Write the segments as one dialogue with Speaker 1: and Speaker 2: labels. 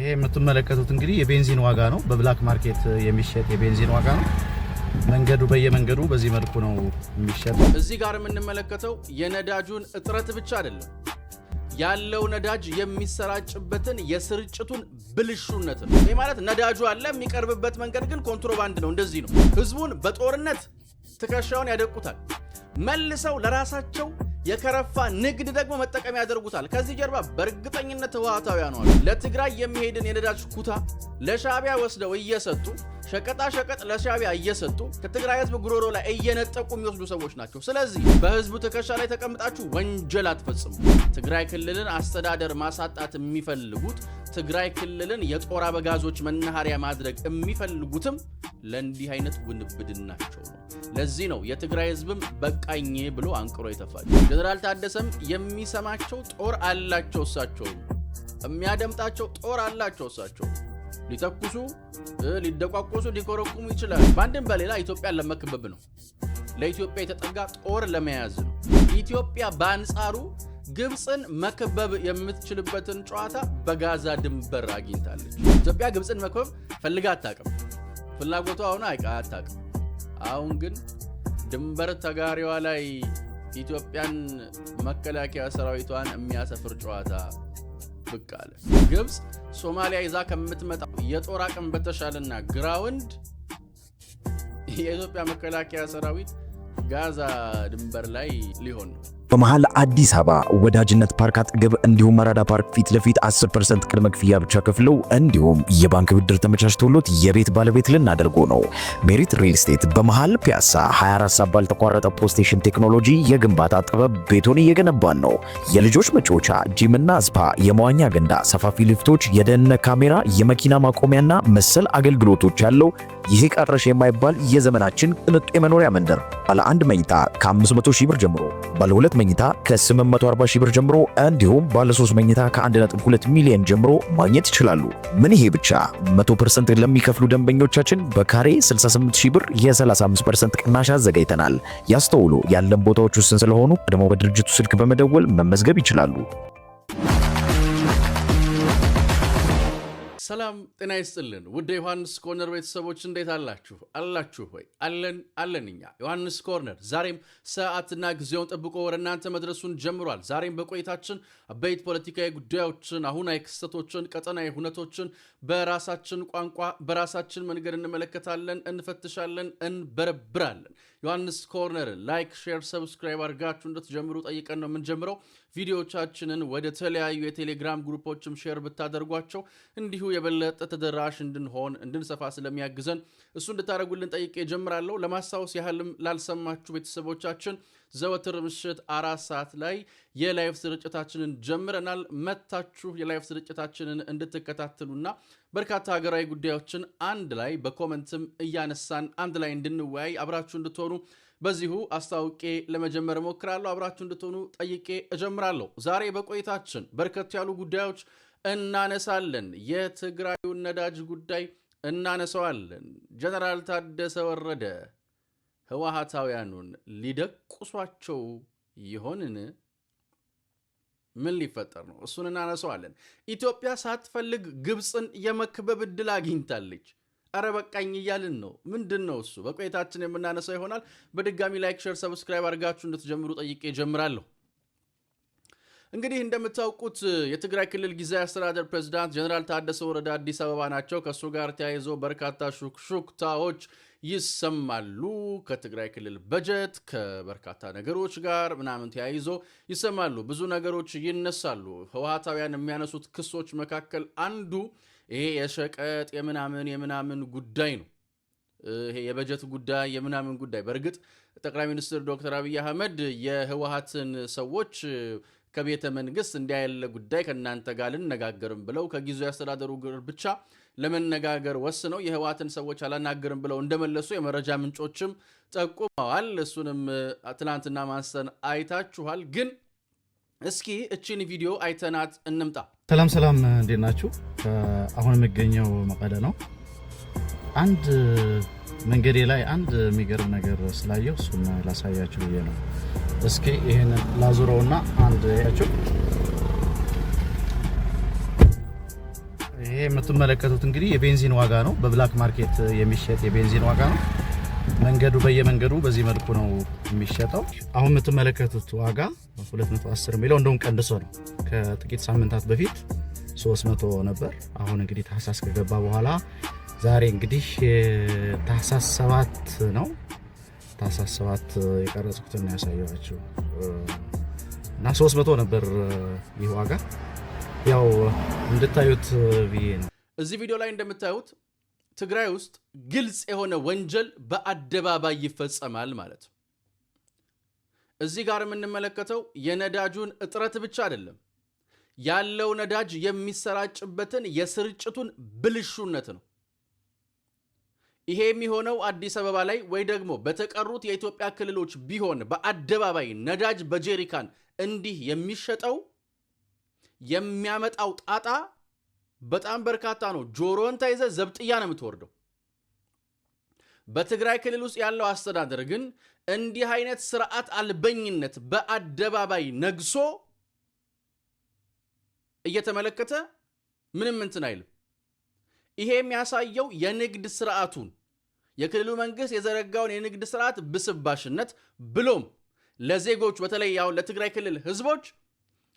Speaker 1: ይሄ የምትመለከቱት እንግዲህ የቤንዚን ዋጋ ነው። በብላክ ማርኬት የሚሸጥ የቤንዚን ዋጋ ነው። መንገዱ በየመንገዱ በዚህ መልኩ ነው የሚሸጠው።
Speaker 2: እዚህ ጋር የምንመለከተው የነዳጁን እጥረት ብቻ አይደለም፣ ያለው ነዳጅ የሚሰራጭበትን የስርጭቱን ብልሹነት ነው። ይሄ ማለት ነዳጁ አለ፣ የሚቀርብበት መንገድ ግን ኮንትሮባንድ ነው። እንደዚህ ነው ህዝቡን በጦርነት ትከሻውን ያደቁታል፣ መልሰው ለራሳቸው የከረፋ ንግድ ደግሞ መጠቀም ያደርጉታል። ከዚህ ጀርባ በእርግጠኝነት ህወሓታውያን ነው። ለትግራይ የሚሄድን የነዳጅ ኩታ ለሻዕቢያ ወስደው እየሰጡ ሸቀጣ ሸቀጥ ለሻዕቢያ እየሰጡ ከትግራይ ህዝብ ጉሮሮ ላይ እየነጠቁ የሚወስዱ ሰዎች ናቸው። ስለዚህ በህዝቡ ትከሻ ላይ ተቀምጣችሁ ወንጀል አትፈጽሙ። ትግራይ ክልልን አስተዳደር ማሳጣት የሚፈልጉት ትግራይ ክልልን የጦር አበጋዞች መናኸሪያ ማድረግ የሚፈልጉትም ለእንዲህ አይነት ውንብድናቸው ነው። ለዚህ ነው የትግራይ ህዝብም በቃኝ ብሎ አንቅሮ የተፋል። ጀነራል ታደሰም የሚሰማቸው ጦር አላቸው፣ እሳቸው የሚያደምጣቸው ጦር አላቸው። እሳቸው ሊተኩሱ ሊደቋቆሱ ሊኮረኩሙ ይችላል። በአንድም በሌላ ኢትዮጵያን ለመክበብ ነው፣ ለኢትዮጵያ የተጠጋ ጦር ለመያዝ ነው። ኢትዮጵያ በአንጻሩ ግብፅን መክበብ የምትችልበትን ጨዋታ በጋዛ ድንበር አግኝታለች። ኢትዮጵያ ግብፅን መክበብ ፈልጋ አታውቅም፣ ፍላጎቷ ሆነ አታውቅም። አሁን ግን ድንበር ተጋሪዋ ላይ ኢትዮጵያን መከላከያ ሰራዊቷን የሚያሰፍር ጨዋታ ብቅ አለ። ግብፅ ሶማሊያ ይዛ ከምትመጣው የጦር አቅም በተሻለና ግራውንድ የኢትዮጵያ መከላከያ ሰራዊት ጋዛ ድንበር ላይ ሊሆን ነው።
Speaker 3: በመሃል አዲስ አበባ ወዳጅነት ፓርክ አጠገብ እንዲሁም መራዳ ፓርክ ፊት ለፊት 10% ቅድመ ክፍያ ብቻ ከፍለው እንዲሁም የባንክ ብድር ተመቻችቶሎት የቤት ባለቤት ልናደርጎ ነው። ሜሪት ሪል ስቴት በመሃል ፒያሳ 24 ሰዓት ባልተቋረጠ ፖስቴሽን ቴክኖሎጂ የግንባታ ጥበብ ቤቶን እየገነባን ነው። የልጆች መጫወቻ፣ ጂምና ስፓ፣ የመዋኛ ገንዳ፣ ሰፋፊ ሊፍቶች፣ የደህንነት ካሜራ፣ የመኪና ማቆሚያና መሰል አገልግሎቶች ያለው ይህ ቀረሽ የማይባል የዘመናችን ቅንጡ የመኖሪያ መንደር ባለ 1 መኝታ ከ500 ሺህ ብር ጀምሮ፣ ባለ 2 መኝታ ከ840 ሺህ ብር ጀምሮ እንዲሁም ባለ 3 መኝታ ከ1.2 ሚሊዮን ጀምሮ ማግኘት ይችላሉ። ምን ይሄ ብቻ 100% ለሚከፍሉ ደንበኞቻችን በካሬ 68 ሺህ ብር የ35% ቅናሽ አዘጋጅተናል። ያስተውሉ፣ ያለን ቦታዎች ውስን ስለሆኑ ደግሞ በድርጅቱ ስልክ በመደወል መመዝገብ ይችላሉ።
Speaker 2: ሰላም ጤና ይስጥልን ውድ ዮሐንስ ኮርነር ቤተሰቦች እንዴት አላችሁ? አላችሁ ወይ? አለን እኛ ዮሐንስ ኮርነር ዛሬም ሰዓትና ጊዜውን ጠብቆ ወደ እናንተ መድረሱን ጀምሯል። ዛሬም በቆይታችን አበይት ፖለቲካዊ ጉዳዮችን፣ አሁናዊ ክስተቶችን፣ ቀጠናዊ ሁነቶችን በራሳችን ቋንቋ በራሳችን መንገድ እንመለከታለን፣ እንፈትሻለን፣ እንበረብራለን። ዮሐንስ ኮርነርን ላይክ፣ ሼር፣ ሰብስክራይብ አድርጋችሁ እንድትጀምሩ ጠይቀን ነው የምንጀምረው። ቪዲዮዎቻችንን ወደ ተለያዩ የቴሌግራም ግሩፖችም ሼር ብታደርጓቸው እንዲሁ የበለጠ ተደራሽ እንድንሰፋ ስለሚያግዘን እሱ እንድታደርጉልን ጠይቄ ጀምራለሁ። ለማስታወስ ያህልም ላልሰማችሁ ቤተሰቦቻችን ዘወትር ምሽት 4 ሰዓት ላይ የላይቭ ስርጭታችንን ጀምረናል። መታችሁ የላይቭ ስርጭታችንን እንድትከታተሉና በርካታ ሀገራዊ ጉዳዮችን አንድ ላይ በኮመንትም እያነሳን አንድ ላይ እንድንወያይ አብራችሁ እንድትሆኑ በዚሁ አስታውቄ ለመጀመር ሞክራለሁ። አብራችሁ እንድትሆኑ ጠይቄ እጀምራለሁ። ዛሬ በቆይታችን በርከት ያሉ ጉዳዮች እናነሳለን። የትግራዩን ነዳጅ ጉዳይ እናነሳዋለን። ጀነራል ታደሰ ወረደ ህወሓታውያኑን ሊደቁሷቸው ይሆንን? ምን ሊፈጠር ነው? እሱን እናነሳዋለን። ኢትዮጵያ ሳትፈልግ ግብፅን የመክበብ ዕድል አግኝታለች። አረ በቃኝ እያልን ነው። ምንድን ነው እሱ? በቆይታችን የምናነሳው ይሆናል። በድጋሚ ላይክ፣ ሼር፣ ሰብስክራይብ አድርጋችሁ እንድትጀምሩ ጠይቄ ጀምራለሁ። እንግዲህ እንደምታውቁት የትግራይ ክልል ጊዜያዊ አስተዳደር ፕሬዝዳንት ጀነራል ታደሰ ወረደ አዲስ አበባ ናቸው። ከሱ ጋር ተያይዞ በርካታ ሹክሹክታዎች ይሰማሉ። ከትግራይ ክልል በጀት ከበርካታ ነገሮች ጋር ምናምን ተያይዞ ይሰማሉ። ብዙ ነገሮች ይነሳሉ። ህወሓታውያን የሚያነሱት ክሶች መካከል አንዱ ይሄ የሸቀጥ የምናምን ጉዳይ ነው። ይሄ የበጀት ጉዳይ የምናምን ጉዳይ። በእርግጥ ጠቅላይ ሚኒስትር ዶክተር አብይ አህመድ የህወሓትን ሰዎች ከቤተ መንግስት እንዲያያለ ጉዳይ ከናንተ ጋር ልነጋገርም ብለው ከጊዜያዊ አስተዳደሩ ጋር ብቻ ለመነጋገር ወስነው የህወሓትን ሰዎች አላናገርም ብለው እንደመለሱ የመረጃ ምንጮችም ጠቁመዋል። እሱንም ትናንትና ማንስተን አይታችኋል። ግን እስኪ እቺን ቪዲዮ አይተናት እንምጣ።
Speaker 1: ሰላም እንዴት ናችሁ? አሁን የምገኘው መቀለ ነው። አንድ መንገዴ ላይ አንድ የሚገርም ነገር ስላየው እሱን ላሳያችሁ ብዬ ነው። እስኪ ይሄን ላዙረውና አንድ ያያችሁ። ይሄ ይሄ የምትመለከቱት እንግዲህ የቤንዚን ዋጋ ነው። በብላክ ማርኬት የሚሸጥ የቤንዚን ዋጋ ነው። መንገዱ በየመንገዱ በዚህ መልኩ ነው የሚሸጠው። አሁን የምትመለከቱት ዋጋ 210 የሚለው እንደውም ቀንሶ ነው። ከጥቂት ሳምንታት በፊት 300 ነበር። አሁን እንግዲህ ታህሳስ ከገባ በኋላ ዛሬ እንግዲህ ታህሳስ 7 ነው። ታህሳስ 7 የቀረጽኩትን ያሳየኋችሁ እና 300 ነበር ይህ ዋጋ። ያው እንድታዩት ብዬ ነው።
Speaker 2: እዚህ ቪዲዮ ላይ እንደምታዩት ትግራይ ውስጥ ግልጽ የሆነ ወንጀል በአደባባይ ይፈጸማል ማለት ነው። እዚህ ጋር የምንመለከተው የነዳጁን እጥረት ብቻ አይደለም፣ ያለው ነዳጅ የሚሰራጭበትን የስርጭቱን ብልሹነት ነው። ይሄ የሚሆነው አዲስ አበባ ላይ ወይ ደግሞ በተቀሩት የኢትዮጵያ ክልሎች ቢሆን በአደባባይ ነዳጅ በጄሪካን እንዲህ የሚሸጠው የሚያመጣው ጣጣ በጣም በርካታ ነው። ጆሮን ተይዘ ዘብጥያ ነው የምትወርደው። በትግራይ ክልል ውስጥ ያለው አስተዳደር ግን እንዲህ አይነት ስርዓት አልበኝነት በአደባባይ ነግሶ እየተመለከተ ምንም እንትን አይልም። ይሄ የሚያሳየው የንግድ ስርዓቱን የክልሉ መንግስት የዘረጋውን የንግድ ስርዓት ብስባሽነት ብሎም ለዜጎች በተለይ ያው ለትግራይ ክልል ህዝቦች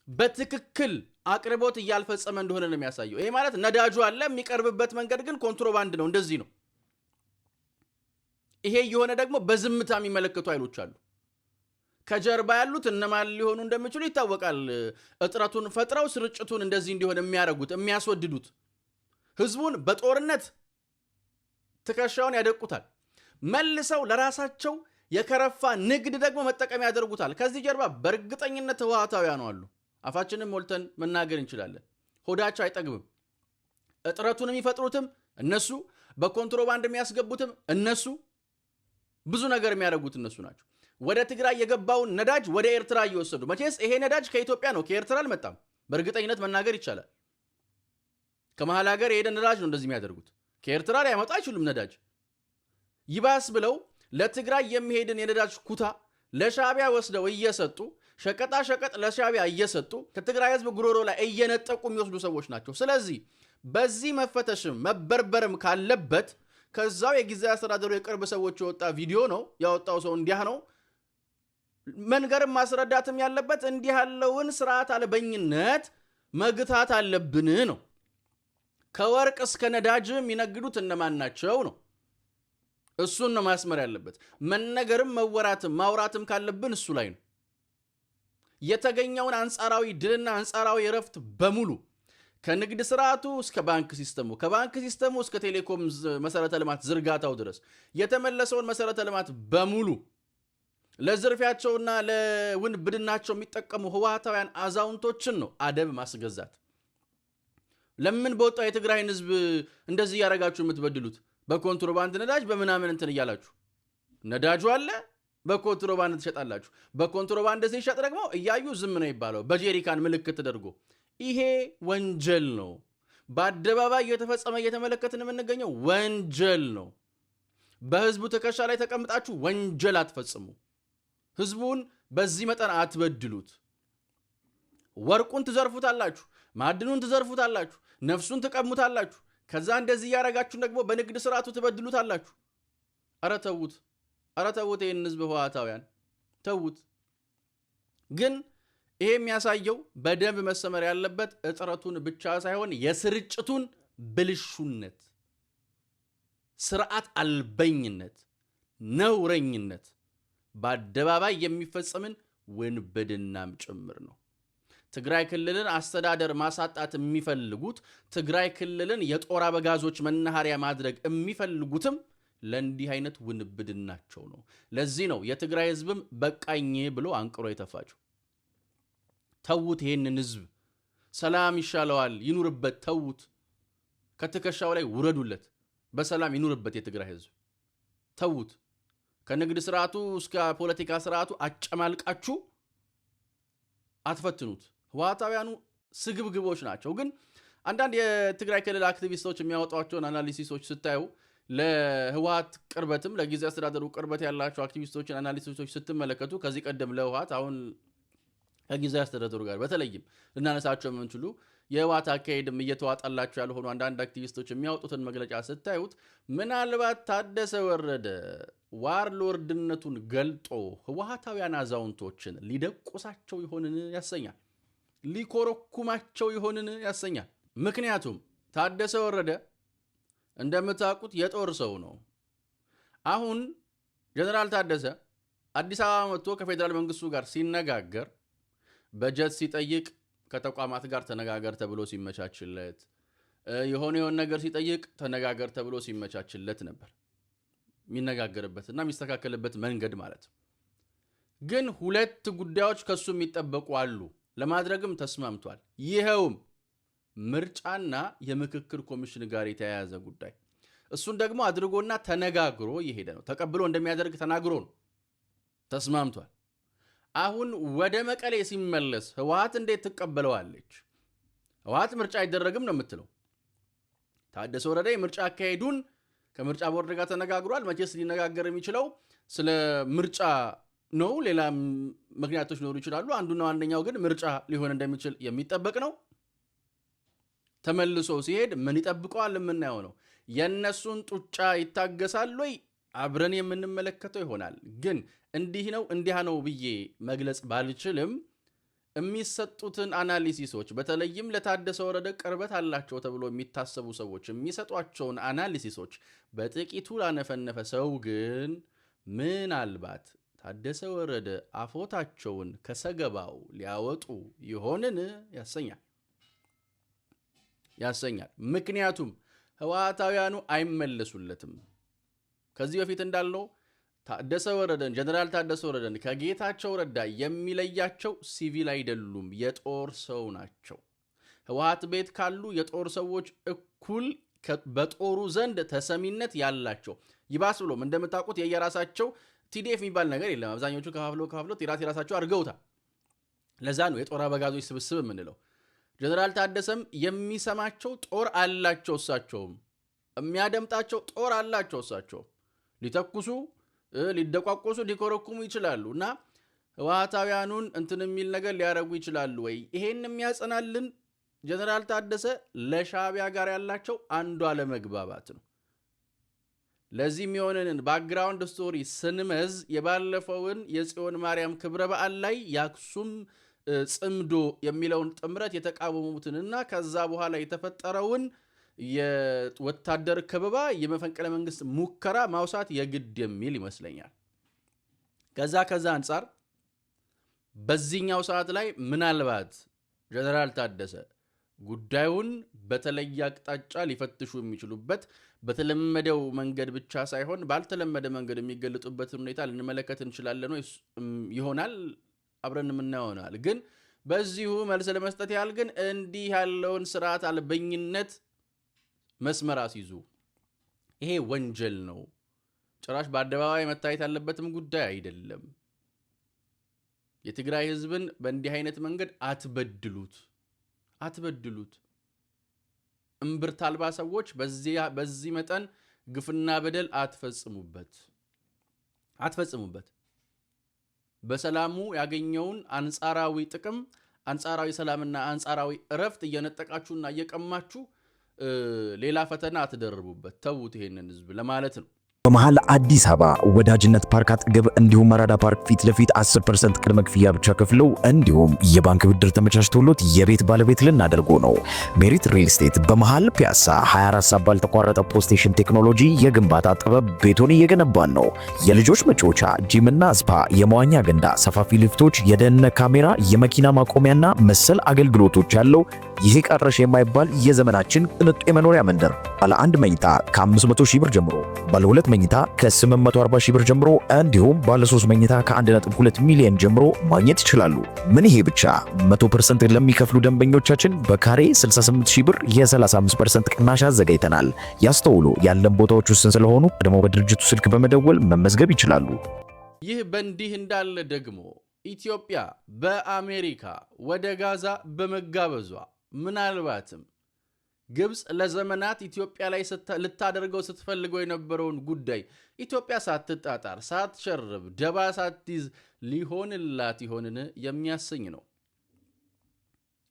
Speaker 2: በትክክል አቅርቦት እያልፈጸመ እንደሆነ ነው የሚያሳየው። ይሄ ማለት ነዳጁ አለ፣ የሚቀርብበት መንገድ ግን ኮንትሮባንድ ነው። እንደዚህ ነው። ይሄ የሆነ ደግሞ በዝምታ የሚመለከቱ ኃይሎች አሉ። ከጀርባ ያሉት እነማን ሊሆኑ እንደሚችሉ ይታወቃል። እጥረቱን ፈጥረው ስርጭቱን እንደዚህ እንዲሆን የሚያደርጉት የሚያስወድዱት፣ ህዝቡን በጦርነት ትከሻውን ያደቁታል። መልሰው ለራሳቸው የከረፋ ንግድ ደግሞ መጠቀም ያደርጉታል። ከዚህ ጀርባ በእርግጠኝነት ህወሓታውያኑ አሉ። አፋችንን ሞልተን መናገር እንችላለን። ሆዳቸው አይጠግብም። እጥረቱን የሚፈጥሩትም እነሱ፣ በኮንትሮባንድ የሚያስገቡትም እነሱ፣ ብዙ ነገር የሚያደርጉት እነሱ ናቸው። ወደ ትግራይ የገባውን ነዳጅ ወደ ኤርትራ እየወሰዱ መቼስ ይሄ ነዳጅ ከኢትዮጵያ ነው፣ ከኤርትራ አልመጣም። በእርግጠኝነት መናገር ይቻላል። ከመሃል ሀገር የሄደ ነዳጅ ነው እንደዚህ የሚያደርጉት። ከኤርትራ ሊያመጣ አይችሉም ነዳጅ። ይባስ ብለው ለትግራይ የሚሄድን የነዳጅ ኩታ ለሻዕቢያ ወስደው እየሰጡ ሸቀጣ ሸቀጥ ለሻዕቢያ እየሰጡ ከትግራይ ህዝብ ጉሮሮ ላይ እየነጠቁ የሚወስዱ ሰዎች ናቸው። ስለዚህ በዚህ መፈተሽም መበርበርም ካለበት ከዛው የጊዜያዊ አስተዳደሩ የቅርብ ሰዎች የወጣ ቪዲዮ ነው። ያወጣው ሰው እንዲህ ነው መንገርም ማስረዳትም ያለበት እንዲህ ያለውን ስርዓት አልበኝነት መግታት አለብን ነው። ከወርቅ እስከ ነዳጅ የሚነግዱት እነማን ናቸው ነው። እሱን ነው ማስመር ያለበት። መነገርም መወራትም ማውራትም ካለብን እሱ ላይ ነው። የተገኘውን አንጻራዊ ድልና አንጻራዊ ረፍት በሙሉ ከንግድ ስርዓቱ እስከ ባንክ ሲስተሙ፣ ከባንክ ሲስተሙ እስከ ቴሌኮም መሰረተ ልማት ዝርጋታው ድረስ የተመለሰውን መሰረተ ልማት በሙሉ ለዝርፊያቸውና ለውንብድናቸው የሚጠቀሙ ህወሓታውያን አዛውንቶችን ነው አደብ ማስገዛት። ለምን በወጣው የትግራይን ህዝብ እንደዚህ ያረጋችሁ የምትበድሉት? በኮንትሮባንድ ነዳጅ በምናምን እንትን እያላችሁ ነዳጁ አለ፣ በኮንትሮባንድ ትሸጣላችሁ። በኮንትሮባንድ ሲሸጥ ደግሞ እያዩ ዝም ነው ይባለው፣ በጄሪካን ምልክት ተደርጎ። ይሄ ወንጀል ነው። በአደባባይ እየተፈጸመ እየተመለከትን የምንገኘው ወንጀል ነው። በህዝቡ ትከሻ ላይ ተቀምጣችሁ ወንጀል አትፈጽሙ። ህዝቡን በዚህ መጠን አትበድሉት። ወርቁን ትዘርፉታላችሁ፣ ማዕድኑን ትዘርፉታላችሁ፣ ነፍሱን ትቀሙታላችሁ። ከዛ እንደዚህ ያረጋችሁ ደግሞ በንግድ ስርዓቱ ትበድሉታላችሁ። አረ ተውት፣ አረ ተውት። ይህን ህዝብ ህወሓታውያን ተውት። ግን ይሄ የሚያሳየው በደንብ መሰመር ያለበት እጥረቱን ብቻ ሳይሆን የስርጭቱን ብልሹነት፣ ስርዓት አልበኝነት፣ ነውረኝነት፣ በአደባባይ የሚፈጸምን ውንብድናም ጭምር ነው። ትግራይ ክልልን አስተዳደር ማሳጣት የሚፈልጉት፣ ትግራይ ክልልን የጦር አበጋዞች መናኸሪያ ማድረግ የሚፈልጉትም ለእንዲህ አይነት ውንብድናቸው ነው። ለዚህ ነው የትግራይ ህዝብም በቃኝ ብሎ አንቅሮ የተፋቸው። ተውት፣ ይሄንን ህዝብ ሰላም ይሻለዋል፣ ይኑርበት። ተውት፣ ከትከሻው ላይ ውረዱለት፣ በሰላም ይኑርበት የትግራይ ህዝብ። ተውት፣ ከንግድ ስርዓቱ እስከ ፖለቲካ ስርዓቱ አጨማልቃችሁ አትፈትኑት። ህወሓታውያኑ ስግብግቦች ናቸው። ግን አንዳንድ የትግራይ ክልል አክቲቪስቶች የሚያወጧቸውን አናሊሲሶች ስታዩ ለህወሓት ቅርበትም ለጊዜያዊ አስተዳደሩ ቅርበት ያላቸው አክቲቪስቶችን አናሊሲሶች ስትመለከቱ ከዚህ ቀደም ለህወሓት አሁን ከጊዜያዊ አስተዳደሩ ጋር በተለይም ልናነሳቸው የምንችሉ የህወሓት አካሄድም እየተዋጣላቸው ያልሆኑ አንዳንድ አክቲቪስቶች የሚያወጡትን መግለጫ ስታዩት ምናልባት ታደሰ ወረደ ዋርሎርድነቱን ገልጦ ህወሓታውያን አዛውንቶችን ሊደቁሳቸው ይሆንን ያሰኛል፣ ሊኮረኩማቸው ይሆንን ያሰኛል። ምክንያቱም ታደሰ ወረደ እንደምታውቁት የጦር ሰው ነው። አሁን ጀነራል ታደሰ አዲስ አበባ መጥቶ ከፌደራል መንግስቱ ጋር ሲነጋገር በጀት ሲጠይቅ ከተቋማት ጋር ተነጋገር ተብሎ ሲመቻችለት፣ የሆነ ነገር ሲጠይቅ ተነጋገር ተብሎ ሲመቻችለት ነበር የሚነጋገርበትና የሚስተካከልበት መንገድ ማለት። ግን ሁለት ጉዳዮች ከሱ የሚጠበቁ አሉ፣ ለማድረግም ተስማምቷል። ይሄውም ምርጫና የምክክር ኮሚሽን ጋር የተያያዘ ጉዳይ። እሱን ደግሞ አድርጎና ተነጋግሮ እየሄደ ነው። ተቀብሎ እንደሚያደርግ ተናግሮ ነው ተስማምቷል። አሁን ወደ መቀሌ ሲመለስ ህወሓት እንዴት ትቀበለዋለች? ህወሓት ምርጫ አይደረግም ነው የምትለው። ታደሰ ወረደ ምርጫ አካሄዱን ከምርጫ ቦርድ ጋር ተነጋግሯል። መቼስ ሊነጋገር የሚችለው ስለ ምርጫ ነው። ሌላ ምክንያቶች ሊኖሩ ይችላሉ። አንዱና ዋነኛው ግን ምርጫ ሊሆን እንደሚችል የሚጠበቅ ነው። ተመልሶ ሲሄድ ምን ይጠብቀዋል? የምናየው ነው። የነሱን ጡጫ ይታገሳል ወይ? አብረን የምንመለከተው ይሆናል። ግን እንዲህ ነው እንዲያ ነው ብዬ መግለጽ ባልችልም የሚሰጡትን አናሊሲሶች በተለይም ለታደሰ ወረደ ቅርበት አላቸው ተብሎ የሚታሰቡ ሰዎች የሚሰጧቸውን አናሊሲሶች በጥቂቱ ላነፈነፈ ሰው ግን ምናልባት ታደሰ ወረደ አፎታቸውን ከሰገባው ሊያወጡ ይሆንን ያሰኛል። ምክንያቱም ህወሓታውያኑ አይመለሱለትም። ከዚህ በፊት እንዳለው ታደሰ ወረደን ጀነራል ታደሰ ወረደን ከጌታቸው ረዳ የሚለያቸው ሲቪል አይደሉም፣ የጦር ሰው ናቸው። ህወሓት ቤት ካሉ የጦር ሰዎች እኩል በጦሩ ዘንድ ተሰሚነት ያላቸው፣ ይባስ ብሎም እንደምታውቁት የየራሳቸው ቲዲኤፍ የሚባል ነገር የለም። አብዛኞቹ ከፋፍሎ የራሳቸው አድርገውታል። ለዛ ነው የጦር አበጋዞች ስብስብ የምንለው። ጀነራል ታደሰም የሚሰማቸው ጦር አላቸው፣ እሳቸውም የሚያደምጣቸው ጦር አላቸው። እሳቸው ሊተኩሱ፣ ሊደቋቆሱ፣ ሊኮረኩሙ ይችላሉ እና ህወሓታውያኑን እንትን የሚል ነገር ሊያረጉ ይችላሉ ወይ? ይሄን የሚያጸናልን ጀነራል ታደሰ ለሻዕቢያ ጋር ያላቸው አንዱ አለመግባባት ነው። ለዚህ የሚሆንን ባክግራውንድ ስቶሪ ስንመዝ የባለፈውን የጽዮን ማርያም ክብረ በዓል ላይ የአክሱም ጽምዶ የሚለውን ጥምረት የተቃወሙትንና ከዛ በኋላ የተፈጠረውን የወታደር ከበባ የመፈንቅለ መንግስት ሙከራ ማውሳት የግድ የሚል ይመስለኛል። ከዛ አንጻር በዚህኛው ሰዓት ላይ ምናልባት ጀነራል ታደሰ ጉዳዩን በተለየ አቅጣጫ ሊፈትሹ የሚችሉበት በተለመደው መንገድ ብቻ ሳይሆን ባልተለመደ መንገድ የሚገለጡበትን ሁኔታ ልንመለከት እንችላለን ይሆናል። አብረን የምናየው ይሆናል። ግን በዚሁ መልስ ለመስጠት ያህል ግን እንዲህ ያለውን ስርዓት አልበኝነት መስመር አስይዙ። ይሄ ወንጀል ነው። ጭራሽ በአደባባይ መታየት ያለበትም ጉዳይ አይደለም። የትግራይ ህዝብን በእንዲህ አይነት መንገድ አትበድሉት። እምብርት አልባ ሰዎች በዚህ መጠን ግፍና በደል አትፈጽሙበት። በሰላሙ ያገኘውን አንጻራዊ ጥቅም፣ አንጻራዊ ሰላምና አንጻራዊ እረፍት እየነጠቃችሁና እየቀማችሁ ሌላ ፈተና አትደርቡበት። ተውት ይሄንን ህዝብ ለማለት ነው።
Speaker 3: በመሃል አዲስ አበባ ወዳጅነት ፓርክ አጠገብ እንዲሁም መራዳ ፓርክ ፊት ለፊት 10% ቅድመ ክፍያ ብቻ ከፍለው እንዲሁም የባንክ ብድር ተመቻችቶሎት የቤት ባለቤት ልናደርጎ ነው። ሜሪት ሪል ስቴት በመሃል ፒያሳ 24 ሰዓት ባልተቋረጠ ፖስቴሽን ቴክኖሎጂ የግንባታ ጥበብ ቤቶን እየገነባን ነው። የልጆች መጫወቻ፣ ጂምና ስፓ፣ የመዋኛ ገንዳ፣ ሰፋፊ ሊፍቶች፣ የደህንነት ካሜራ፣ የመኪና ማቆሚያና መሰል አገልግሎቶች ያለው ይሄ ቀረሽ የማይባል የዘመናችን ቅንጡ የመኖሪያ መንደር ባለ 1 መኝታ ከ500 ሺህ ብር ጀምሮ፣ ባለ 2 መኝታ ከ840 ሺህ ብር ጀምሮ እንዲሁም ባለ 3 መኝታ ከ1.2 ሚሊዮን ጀምሮ ማግኘት ይችላሉ። ምን ይሄ ብቻ 100% ለሚከፍሉ ደንበኞቻችን በካሬ 68 ሺህ ብር የ35% ቅናሽ አዘጋጅተናል። ያስተውሉ፣ ያለን ቦታዎች ውስን ስለሆኑ ደግሞ በድርጅቱ ስልክ በመደወል መመዝገብ ይችላሉ።
Speaker 2: ይህ በእንዲህ እንዳለ ደግሞ ኢትዮጵያ በአሜሪካ ወደ ጋዛ በመጋበዟ ምናልባትም ግብጽ ለዘመናት ኢትዮጵያ ላይ ልታደርገው ስትፈልገው የነበረውን ጉዳይ ኢትዮጵያ ሳትጣጣር ሳትሸርብ ደባ ሳትይዝ ሊሆንላት ይሆንን የሚያሰኝ ነው።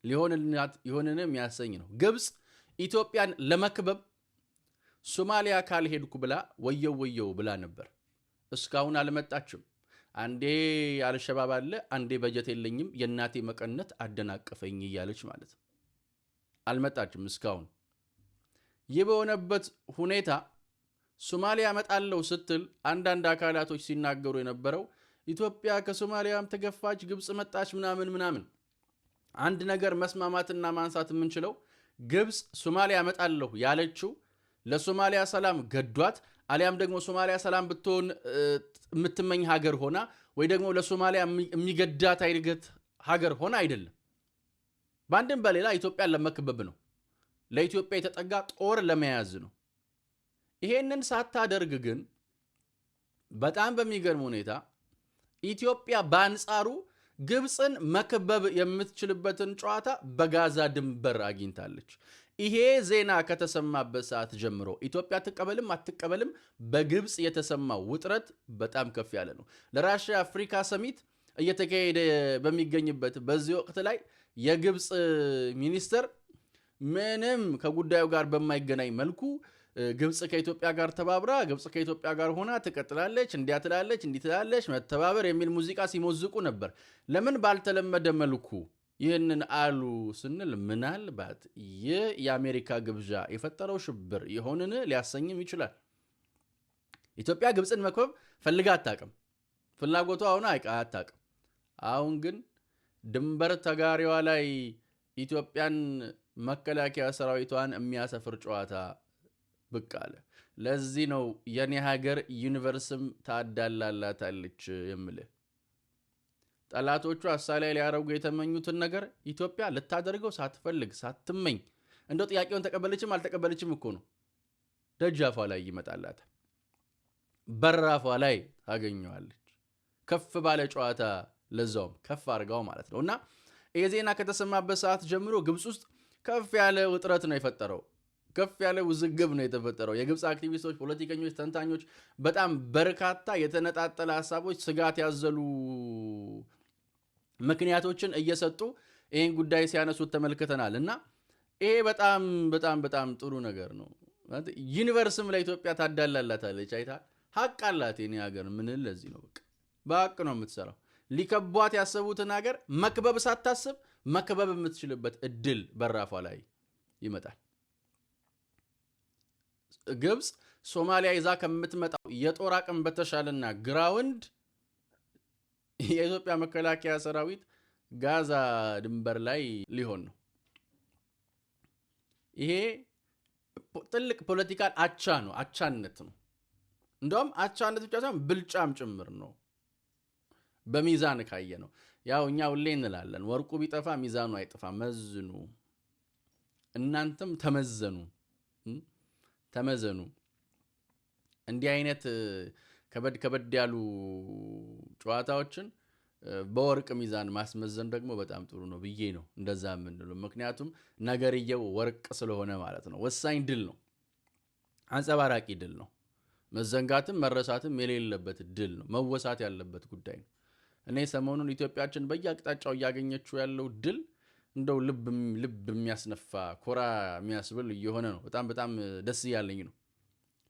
Speaker 2: ይሆንንም የሚያሰኝ ነው። ግብፅ ኢትዮጵያን ለመክበብ ሶማሊያ ካልሄድኩ ብላ ወየው ብላ ነበር። እስካሁን አልመጣችም። አንዴ አልሸባብ አለ፣ አንዴ በጀት የለኝም፣ የእናቴ መቀነት አደናቀፈኝ እያለች ማለት ነው። አልመጣችም እስካሁን። ይህ በሆነበት ሁኔታ ሶማሊያ መጣለው ስትል አንዳንድ አካላቶች ሲናገሩ የነበረው ኢትዮጵያ ከሶማሊያም ተገፋች፣ ግብፅ መጣች ምናምን። አንድ ነገር መስማማትና ማንሳት የምንችለው ግብፅ ሶማሊያ መጣለሁ ያለችው ለሶማሊያ ሰላም ገዷት አሊያም ደግሞ ሶማሊያ ሰላም ብትሆን የምትመኝ ሀገር ሆና ወይ ደግሞ ለሶማሊያ የሚገዳት አይነት ሀገር ሆና አይደለም። በአንድም በሌላ ኢትዮጵያን ለመክበብ ነው። ለኢትዮጵያ የተጠጋ ጦር ለመያዝ ነው። ይሄንን ሳታደርግ ግን በጣም በሚገርም ሁኔታ ኢትዮጵያ በአንጻሩ ግብፅን መክበብ የምትችልበትን ጨዋታ በጋዛ ድንበር አግኝታለች። ይሄ ዜና ከተሰማበት ሰዓት ጀምሮ ኢትዮጵያ ትቀበልም አትቀበልም በግብፅ የተሰማው ውጥረት በጣም ከፍ ያለ ነው። ለራሽያ አፍሪካ ሰሚት እየተካሄደ በሚገኝበት በዚህ ወቅት ላይ የግብፅ ሚኒስተር ምንም ከጉዳዩ ጋር በማይገናኝ መልኩ ግብፅ ከኢትዮጵያ ጋር ተባብራ ግብፅ ከኢትዮጵያ ጋር ሆና ትቀጥላለች፣ እንዲያ ትላለች፣ እንዲህ ትላለች፣ መተባበር የሚል ሙዚቃ ሲሞዝቁ ነበር። ለምን ባልተለመደ መልኩ ይህንን አሉ ስንል ምናልባት ይህ የአሜሪካ ግብዣ የፈጠረው ሽብር የሆንን ሊያሰኝም ይችላል። ኢትዮጵያ ግብፅን መክበብ ፈልጋ አታውቅም። ፍላጎቷ አሁን አታውቅም። አሁን ግን ድንበር ተጋሪዋ ላይ ኢትዮጵያን መከላከያ ሰራዊቷን የሚያሰፍር ጨዋታ ብቅ አለ። ለዚህ ነው የኔ ሀገር ዩኒቨርስም ታዳላላታለች የምልህ። ጠላቶቹ አሳላይ ሊያረጉ የተመኙትን ነገር ኢትዮጵያ ልታደርገው ሳትፈልግ ሳትመኝ እንደው ጥያቄውን ተቀበለችም አልተቀበለችም እኮ ነው ደጃፏ ላይ ይመጣላታል። በራፏ ላይ ታገኘዋለች። ከፍ ባለ ጨዋታ ለዛውም ከፍ አድርጋው ማለት ነው። እና ይህ ዜና ከተሰማበት ሰዓት ጀምሮ ግብፅ ውስጥ ከፍ ያለ ውጥረት ነው የፈጠረው። ከፍ ያለ ውዝግብ ነው የተፈጠረው። የግብፅ አክቲቪስቶች፣ ፖለቲከኞች፣ ተንታኞች በጣም በርካታ የተነጣጠለ ሀሳቦች፣ ስጋት ያዘሉ ምክንያቶችን እየሰጡ ይህን ጉዳይ ሲያነሱት ተመልክተናል። እና ይሄ በጣም በጣም በጣም ጥሩ ነገር ነው። ዩኒቨርስም ለኢትዮጵያ ታዳላላታለች። አይታል ሀቅ አላት የኔ ሀገር። ምን ለዚህ ነው በቃ በሀቅ ነው የምትሰራው። ሊከቧት ያሰቡትን ሀገር መክበብ ሳታስብ መክበብ የምትችልበት እድል በራፏ ላይ ይመጣል። ግብፅ ሶማሊያ ይዛ ከምትመጣው የጦር አቅም በተሻለና ግራውንድ የኢትዮጵያ መከላከያ ሰራዊት ጋዛ ድንበር ላይ ሊሆን ነው። ይሄ ትልቅ ፖለቲካል አቻነት ነው። እንደውም አቻነት ብቻ ሳይሆን ብልጫም ጭምር ነው። በሚዛን ካየ ነው። ያው እኛ ሁሌ እንላለን ወርቁ ቢጠፋ ሚዛኑ አይጠፋ። መዝኑ፣ እናንተም ተመዘኑ። እንዲህ አይነት ከበድ ያሉ ጨዋታዎችን በወርቅ ሚዛን ማስመዘን ደግሞ በጣም ጥሩ ነው ብዬ ነው እንደዛ የምንለው። ምክንያቱም ነገርየው ወርቅ ስለሆነ ማለት ነው። ወሳኝ ድል ነው። አንጸባራቂ ድል ነው። መዘንጋትም መረሳትም የሌለበት ድል ነው። መወሳት ያለበት ጉዳይ ነው። እኔ ሰሞኑን ኢትዮጵያችን በየአቅጣጫው እያገኘችው ያለው ድል እንደው ልብ የሚያስነፋ ኮራ የሚያስብል እየሆነ ነው። በጣም በጣም ደስ እያለኝ ነው።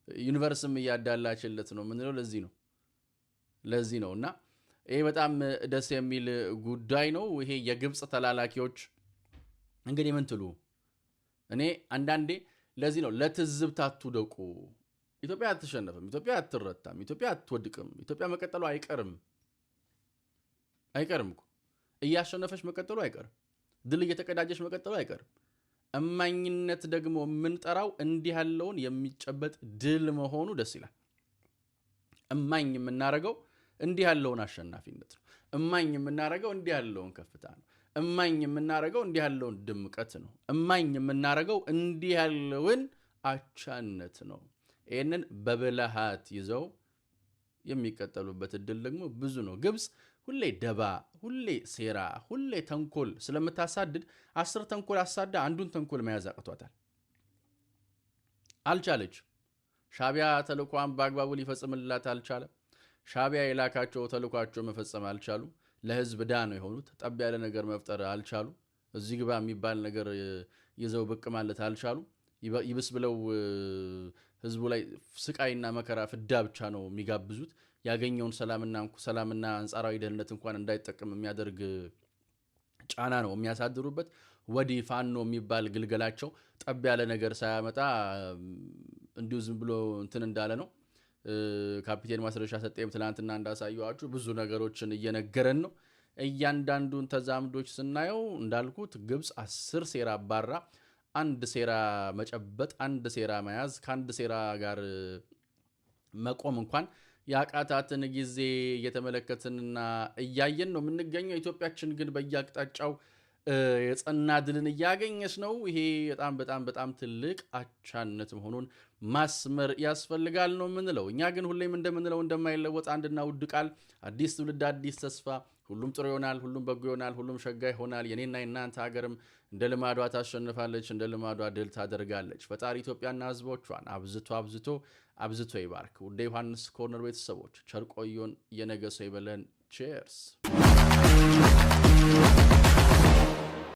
Speaker 2: ዩኒቨርስም እያዳላችለት ነው ምንለው ለዚህ ነው። እና ይሄ በጣም ደስ የሚል ጉዳይ ነው። ይሄ የግብፅ ተላላኪዎች እንግዲህ ምን ትሉ? እኔ አንዳንዴ ለዚህ ነው ለትዝብት አትውደቁ። ኢትዮጵያ አትሸነፍም፣ ኢትዮጵያ አትረታም፣ ኢትዮጵያ አትወድቅም። ኢትዮጵያ መቀጠሉ አይቀርም እኮ እያሸነፈች መቀጠሉ አይቀርም። ድል እየተቀዳጀች መቀጠሉ አይቀርም። እማኝነት ደግሞ የምንጠራው እንዲህ ያለውን የሚጨበጥ ድል መሆኑ ደስ ይላል። እማኝ የምናረገው እንዲህ ያለውን አሸናፊነት ነው። እማኝ የምናረገው እንዲህ ያለውን ከፍታ ነው። እማኝ የምናረገው እንዲህ ያለውን ድምቀት ነው። እማኝ የምናረገው እንዲህ ያለውን አቻነት ነው። ይህንን በብልሃት ይዘው የሚቀጠሉበት እድል ደግሞ ብዙ ነው። ግብፅ ሁሌ ደባ፣ ሁሌ ሴራ፣ ሁሌ ተንኮል ስለምታሳድድ 10 ተንኮል አሳዳ አንዱን ተንኮል መያዝ አቅቷታል። አልቻለች። ሻቢያ ተልኳን በአግባቡ ሊፈጽምላት አልቻለም። ሻቢያ የላካቸው ተልኳቸው መፈጸም አልቻሉ። ለህዝብ ዳ ነው የሆኑት። ጠብ ያለ ነገር መፍጠር አልቻሉ። እዚህ ግባ የሚባል ነገር ይዘው ብቅ ማለት አልቻሉ። ይብስ ብለው ህዝቡ ላይ ስቃይና መከራ ፍዳ ብቻ ነው የሚጋብዙት። ያገኘውን ሰላምና አንጻራዊ ደህንነት እንኳን እንዳይጠቀም የሚያደርግ ጫና ነው የሚያሳድሩበት። ወዲህ ፋኖ የሚባል ግልገላቸው ጠብ ያለ ነገር ሳያመጣ እንዲሁ ዝም ብሎ እንትን እንዳለ ነው። ካፒቴን ማስረሻ ሰጤም ትላንትና እንዳሳየዋችሁ ብዙ ነገሮችን እየነገረን ነው። እያንዳንዱን ተዛምዶች ስናየው እንዳልኩት ግብጽ 10 ሴራ አባራ፣ አንድ ሴራ መጨበጥ፣ አንድ ሴራ መያዝ፣ ከአንድ ሴራ ጋር መቆም እንኳን ያቃታትን ጊዜ እየተመለከትንና እያየን ነው የምንገኘው። ኢትዮጵያችን ግን በየአቅጣጫው የጸና ድልን እያገኘች ነው። ይሄ በጣም ትልቅ አቻነት መሆኑን ማስመር ያስፈልጋል ነው የምንለው። እኛ ግን ሁሌም እንደምንለው እንደማይለወጥ አንድና ውድ ቃል፣ አዲስ ትውልድ አዲስ ተስፋ፣ ሁሉም ጥሩ ይሆናል፣ ሁሉም በጎ ይሆናል፣ ሁሉም ሸጋ ይሆናል። የኔና የናንተ ሀገርም እንደ ልማዷ ታሸንፋለች፣ እንደ ልማዷ ድል ታደርጋለች። ፈጣሪ ኢትዮጵያና ሕዝቦቿን አብዝቶ ይባርክ። ውድ ዮሐንስ ኮርነር ቤተሰቦች ቸር ቆዩን። የነገ ሰው ይበለን። ቼርስ